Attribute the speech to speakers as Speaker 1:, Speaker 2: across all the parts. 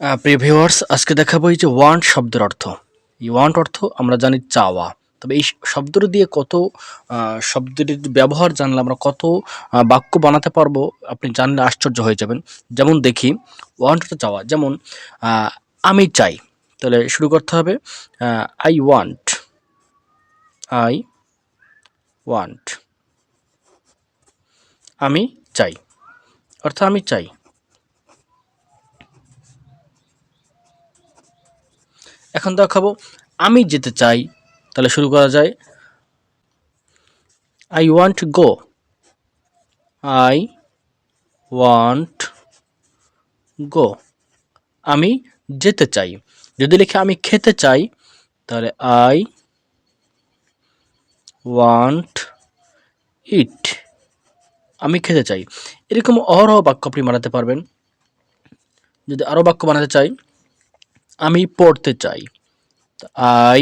Speaker 1: প্রিয় ভিউয়ার্স, আজকে দেখাবো এই যে ওয়ান্ট শব্দের অর্থ। এই ওয়ান্ট অর্থ আমরা জানি চাওয়া। তবে এই শব্দটি দিয়ে কত শব্দটির ব্যবহার জানলে আমরা কত বাক্য বানাতে পারবো, আপনি জানলে আশ্চর্য হয়ে যাবেন। যেমন দেখি, ওয়ান্ট অর্থ চাওয়া। যেমন আমি চাই, তাহলে শুরু করতে হবে আই ওয়ান্ট। আই ওয়ান্ট, আমি চাই, অর্থাৎ আমি চাই। এখন দেখাবো আমি যেতে চাই, তাহলে শুরু করা যায় I want go. I want go, আমি যেতে চাই। যদি লিখে আমি খেতে চাই, তাহলে আই ওয়ান্ট ইট। আমি খেতে চাই। এরকম অহরহ বাক্য আপনি বানাতে পারবেন। যদি আরও বাক্য বানাতে চাই, আমি পড়তে চাই, আই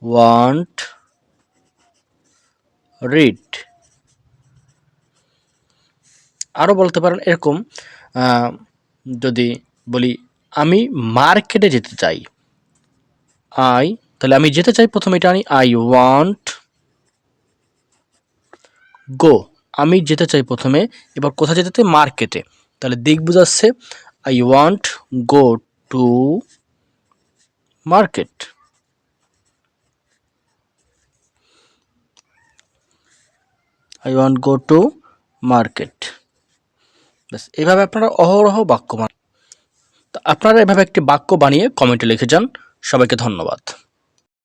Speaker 1: ওয়ান্ট রিড। আরও বলতে পারেন এরকম, যদি বলি আমি মার্কেটে যেতে চাই, আই, তাহলে আমি যেতে চাই প্রথমে এটা আনি, আই ওয়ান্ট গো। আমি যেতে চাই প্রথমে, এবার কোথায় যেতে চাই? মার্কেটে। তাহলে দিক বোঝাচ্ছে I want go to market. I want go to market. ব্যাস, এভাবে আপনারা অহরহ বাক্য বানান। আপনারা এভাবে একটি বাক্য বানিয়ে কমেন্টে লিখে যান। সবাইকে ধন্যবাদ।